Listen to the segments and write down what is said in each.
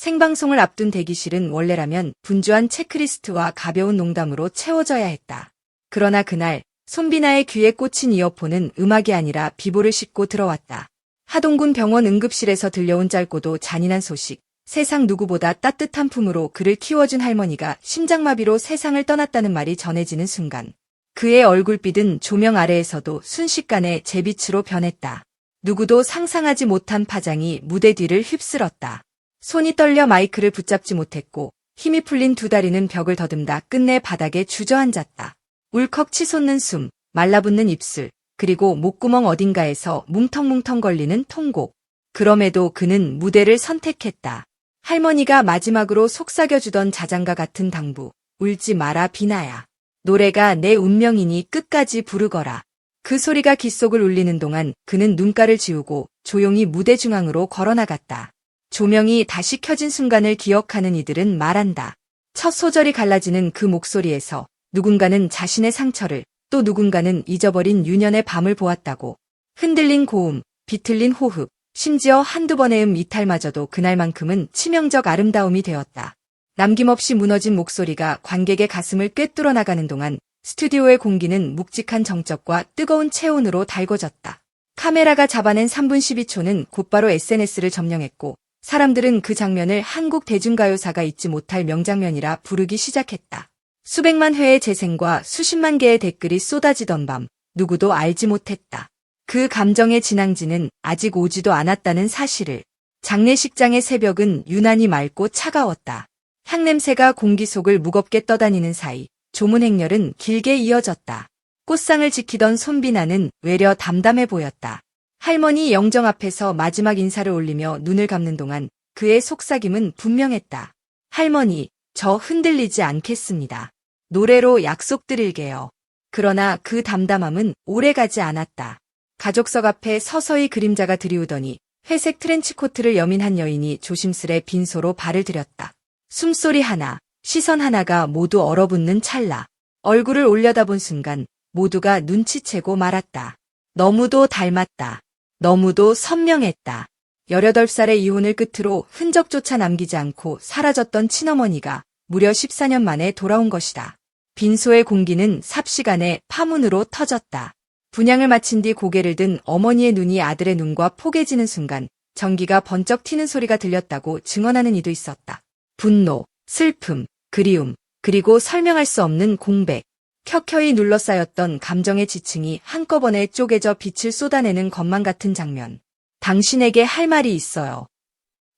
생방송을 앞둔 대기실은 원래라면 분주한 체크리스트와 가벼운 농담으로 채워져야 했다. 그러나 그날 손비나의 귀에 꽂힌 이어폰은 음악이 아니라 비보를 싣고 들어왔다. 하동군 병원 응급실에서 들려온 짧고도 잔인한 소식. 세상 누구보다 따뜻한 품으로 그를 키워준 할머니가 심장마비로 세상을 떠났다는 말이 전해지는 순간 그의 얼굴빛은 조명 아래에서도 순식간에 재빛으로 변했다. 누구도 상상하지 못한 파장이 무대 뒤를 휩쓸었다. 손이 떨려 마이크를 붙잡지 못했고 힘이 풀린 두 다리는 벽을 더듬다 끝내 바닥에 주저앉았다. 울컥 치솟는 숨, 말라붙는 입술, 그리고 목구멍 어딘가에서 뭉텅뭉텅 걸리는 통곡. 그럼에도 그는 무대를 선택했다. 할머니가 마지막으로 속삭여주던 자장가 같은 당부. 울지 마라 비나야. 노래가 내 운명이니 끝까지 부르거라. 그 소리가 귓속을 울리는 동안 그는 눈가를 지우고 조용히 무대 중앙으로 걸어나갔다. 조명이 다시 켜진 순간을 기억하는 이들은 말한다. 첫 소절이 갈라지는 그 목소리에서 누군가는 자신의 상처를, 또 누군가는 잊어버린 유년의 밤을 보았다고. 흔들린 고음, 비틀린 호흡, 심지어 한두 번의 이탈마저도 그날만큼은 치명적 아름다움이 되었다. 남김없이 무너진 목소리가 관객의 가슴을 꿰뚫어 나가는 동안 스튜디오의 공기는 묵직한 정적과 뜨거운 체온으로 달궈졌다. 카메라가 잡아낸 3분 12초는 곧바로 SNS를 점령했고 사람들은 그 장면을 한국 대중가요사가 잊지 못할 명장면이라 부르기 시작했다. 수백만 회의 재생과 수십만 개의 댓글이 쏟아지던 밤, 누구도 알지 못했다. 그 감정의 진앙지는 아직 오지도 않았다는 사실을. 장례식장의 새벽은 유난히 맑고 차가웠다. 향냄새가 공기 속을 무겁게 떠다니는 사이 조문 행렬은 길게 이어졌다. 꽃상을 지키던 손비나는 외려 담담해 보였다. 할머니 영정 앞에서 마지막 인사를 올리며 눈을 감는 동안 그의 속삭임은 분명했다. 할머니, 저 흔들리지 않겠습니다. 노래로 약속드릴게요. 그러나 그 담담함은 오래가지 않았다. 가족석 앞에 서서히 그림자가 드리우더니 회색 트렌치코트를 여민 한 여인이 조심스레 빈소로 발을 들였다. 숨소리 하나, 시선 하나가 모두 얼어붙는 찰나. 얼굴을 올려다본 순간 모두가 눈치채고 말았다. 너무도 닮았다. 너무도 선명했다. 18살의 이혼을 끝으로 흔적조차 남기지 않고 사라졌던 친어머니가 무려 14년 만에 돌아온 것이다. 빈소의 공기는 삽시간에 파문으로 터졌다. 분향을 마친 뒤 고개를 든 어머니의 눈이 아들의 눈과 포개지는 순간 전기가 번쩍 튀는 소리가 들렸다고 증언하는 이도 있었다. 분노, 슬픔, 그리움, 그리고 설명할 수 없는 공백. 켜켜이 눌러싸였던 감정의 지층이 한꺼번에 쪼개져 빛을 쏟아내는 것만 같은 장면. 당신에게 할 말이 있어요.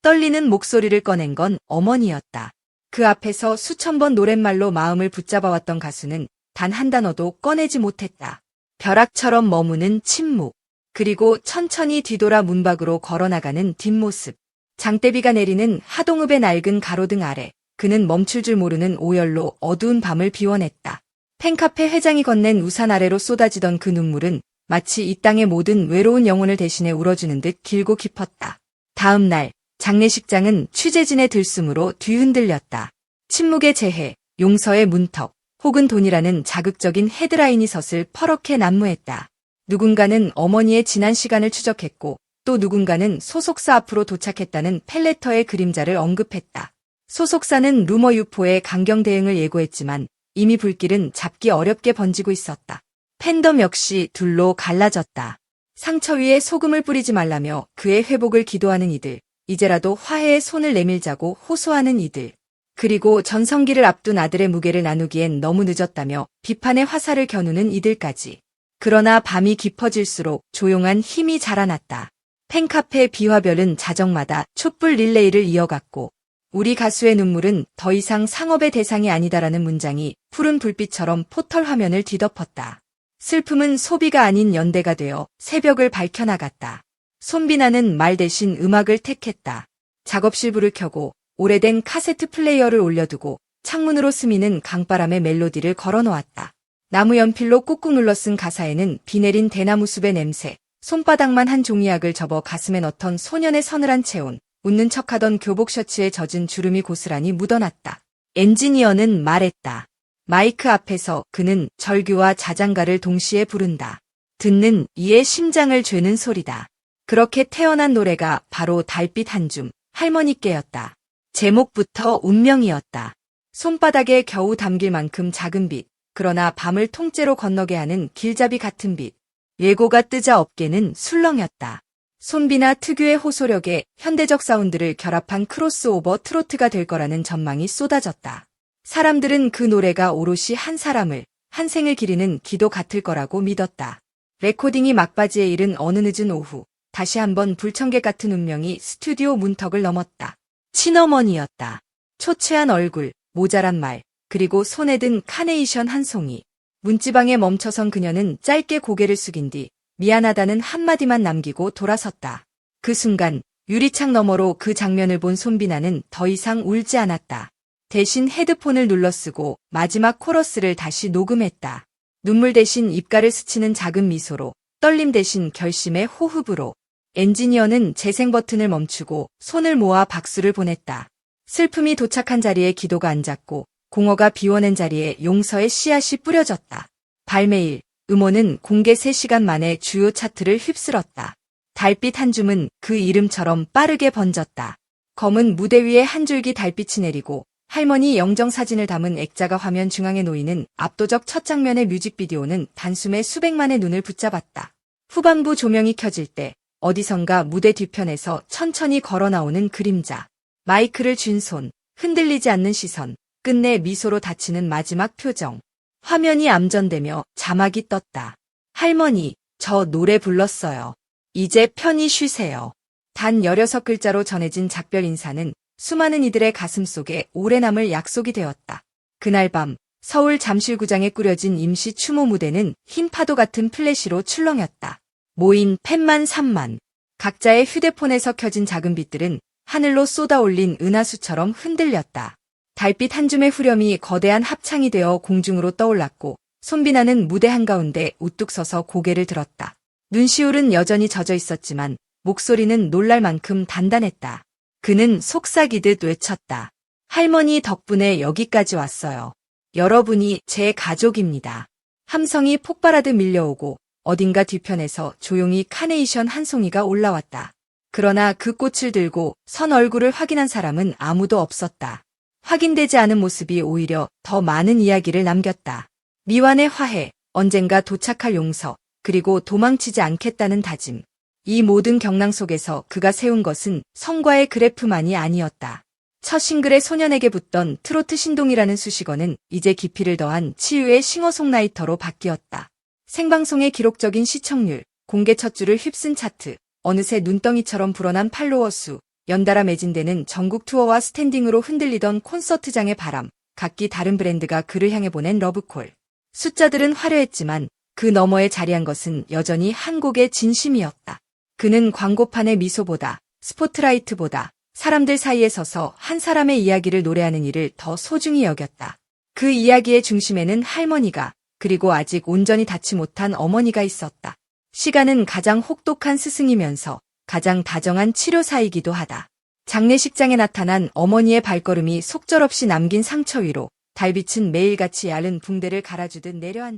떨리는 목소리를 꺼낸 건 어머니였다. 그 앞에서 수천 번 노랫말로 마음을 붙잡아왔던 가수는 단 한 단어도 꺼내지 못했다. 벼락처럼 머무는 침묵. 그리고 천천히 뒤돌아 문 밖으로 걸어나가는 뒷모습. 장대비가 내리는 하동읍의 낡은 가로등 아래 그는 멈출 줄 모르는 오열로 어두운 밤을 비워냈다. 팬카페 회장이 건넨 우산 아래로 쏟아지던 그 눈물은 마치 이 땅의 모든 외로운 영혼을 대신해 울어주는 듯 길고 깊었다. 다음 날 장례식장은 취재진의 들숨으로 뒤흔들렸다. 침묵의 재해, 용서의 문턱, 혹은 돈이라는 자극적인 헤드라인이 섯을 퍼렇게 난무했다. 누군가는 어머니의 지난 시간을 추적했고 또 누군가는 소속사 앞으로 도착했다는 펠레터의 그림자를 언급했다. 소속사는 루머 유포의 강경 대응을 예고했지만 이미 불길은 잡기 어렵게 번지고 있었다. 팬덤 역시 둘로 갈라졌다. 상처 위에 소금을 뿌리지 말라며 그의 회복을 기도하는 이들, 이제라도 화해의 손을 내밀자고 호소하는 이들, 그리고 전성기를 앞둔 아들의 무게를 나누기엔 너무 늦었다며 비판의 화살을 겨누는 이들까지. 그러나 밤이 깊어질수록 조용한 힘이 자라났다. 팬카페 비화별은 자정마다 촛불 릴레이를 이어갔고 우리 가수의 눈물은 더 이상 상업의 대상이 아니다라는 문장이 푸른 불빛처럼 포털 화면을 뒤덮었다. 슬픔은 소비가 아닌 연대가 되어 새벽을 밝혀나갔다. 손비나는 말 대신 음악을 택했다. 작업실 불을 켜고 오래된 카세트 플레이어를 올려두고 창문으로 스미는 강바람의 멜로디를 걸어놓았다. 나무 연필로 꾹꾹 눌러 쓴 가사에는 비 내린 대나무 숲의 냄새, 손바닥만 한 종이약을 접어 가슴에 넣던 소년의 서늘한 체온, 웃는 척하던 교복 셔츠에 젖은 주름이 고스란히 묻어났다. 엔지니어는 말했다. 마이크 앞에서 그는 절규와 자장가를 동시에 부른다. 듣는 이의 심장을 죄는 소리다. 그렇게 태어난 노래가 바로 달빛 한 줌, 할머니께였다. 제목부터 운명이었다. 손바닥에 겨우 담길 만큼 작은 빛, 그러나 밤을 통째로 건너게 하는 길잡이 같은 빛. 예고가 뜨자 어깨는 술렁였다. 손비나 특유의 호소력에 현대적 사운드를 결합한 크로스오버 트로트가 될 거라는 전망이 쏟아졌다. 사람들은 그 노래가 오롯이 한 사람을, 한 생을 기리는 기도 같을 거라고 믿었다. 레코딩이 막바지에 이른 어느 늦은 오후, 다시 한번 불청객 같은 운명이 스튜디오 문턱을 넘었다. 친어머니였다. 초췌한 얼굴, 모자란 말, 그리고 손에 든 카네이션 한 송이. 문지방에 멈춰선 그녀는 짧게 고개를 숙인 뒤 미안하다는 한마디만 남기고 돌아섰다. 그 순간 유리창 너머로 그 장면을 본 손비나는 더 이상 울지 않았다. 대신 헤드폰을 눌러쓰고 마지막 코러스를 다시 녹음했다. 눈물 대신 입가를 스치는 작은 미소로, 떨림 대신 결심의 호흡으로. 엔지니어는 재생 버튼을 멈추고 손을 모아 박수를 보냈다. 슬픔이 도착한 자리에 기도가 앉았고 공허가 비워낸 자리에 용서의 씨앗이 뿌려졌다. 발매일, 음원은 공개 3시간 만에 주요 차트를 휩쓸었다. 달빛 한 줌은 그 이름처럼 빠르게 번졌다. 검은 무대 위에 한 줄기 달빛이 내리고 할머니 영정 사진을 담은 액자가 화면 중앙에 놓이는 압도적 첫 장면의 뮤직비디오는 단숨에 수백만의 눈을 붙잡았다. 후반부 조명이 켜질 때 어디선가 무대 뒤편에서 천천히 걸어 나오는 그림자. 마이크를 쥔 손, 흔들리지 않는 시선, 끝내 미소로 닫히는 마지막 표정. 화면이 암전되며 자막이 떴다. 할머니, 저 노래 불렀어요. 이제 편히 쉬세요. 단 16글자로 전해진 작별 인사는 수많은 이들의 가슴 속에 오래 남을 약속이 되었다. 그날 밤, 서울 잠실구장에 꾸려진 임시 추모 무대는 흰 파도 같은 플래시로 출렁였다. 모인 팬만 3만. 각자의 휴대폰에서 켜진 작은 빛들은 하늘로 쏟아올린 은하수처럼 흔들렸다. 달빛 한 줌의 후렴이 거대한 합창이 되어 공중으로 떠올랐고 손비나는 무대 한가운데 우뚝 서서 고개를 들었다. 눈시울은 여전히 젖어 있었지만 목소리는 놀랄 만큼 단단했다. 그는 속삭이듯 외쳤다. 할머니 덕분에 여기까지 왔어요. 여러분이 제 가족입니다. 함성이 폭발하듯 밀려오고 어딘가 뒤편에서 조용히 카네이션 한 송이가 올라왔다. 그러나 그 꽃을 들고 선 얼굴을 확인한 사람은 아무도 없었다. 확인되지 않은 모습이 오히려 더 많은 이야기를 남겼다. 미완의 화해, 언젠가 도착할 용서, 그리고 도망치지 않겠다는 다짐. 이 모든 경랑 속에서 그가 세운 것은 성과의 그래프만이 아니었다. 첫 싱글의 소년에게 붙던 트로트 신동이라는 수식어는 이제 깊이를 더한 치유의 싱어송라이터로 바뀌었다. 생방송의 기록적인 시청률, 공개 첫 줄을 휩쓴 차트, 어느새 눈덩이처럼 불어난 팔로워 수, 연달아 매진되는 전국 투어와 스탠딩으로 흔들리던 콘서트장의 바람, 각기 다른 브랜드가 그를 향해 보낸 러브콜. 숫자들은 화려했지만 그 너머에 자리한 것은 여전히 한 곡의 진심이었다. 그는 광고판의 미소보다, 스포트라이트보다 사람들 사이에 서서 한 사람의 이야기를 노래하는 일을 더 소중히 여겼다. 그 이야기의 중심에는 할머니가, 그리고 아직 온전히 닿지 못한 어머니가 있었다. 시간은 가장 혹독한 스승이면서 가장 다정한 치료사이기도 하다. 장례식장에 나타난 어머니의 발걸음이 속절없이 남긴 상처 위로 달빛은 매일같이 얇은 붕대를 갈아주듯 내려앉았다.